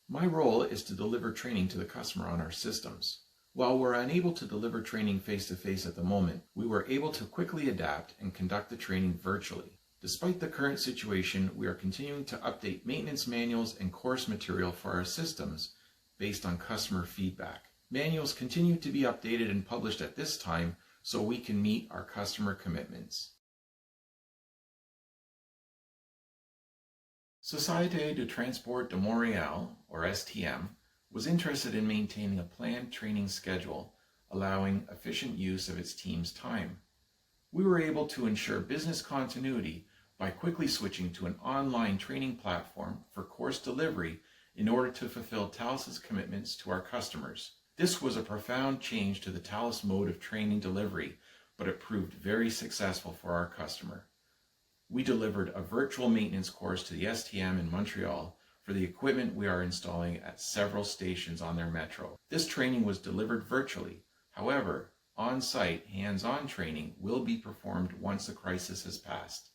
My role is to deliver training to the customer on our systems. While we're unable to deliver training face-to-face at the moment, we were able to quickly adapt and conduct the training virtually. Despite the current situation, we are continuing to update maintenance manuals and course material for our systems based on customer feedback. Manuals continue to be updated and published at this time so we can meet our customer commitments. Société de Transport de Montréal, or STM, was interested in maintaining a planned training schedule, allowing efficient use of its team's time. We were able to ensure business continuity by quickly switching to an online training platform for course delivery in order to fulfill Thales' commitments to our customers. This was a profound change to the Thales mode of training delivery, but it proved very successful for our customer. We delivered a virtual maintenance course to the STM in Montreal for the equipment we are installing at several stations on their metro. This training was delivered virtually. However, on-site, hands-on training will be performed once the crisis has passed.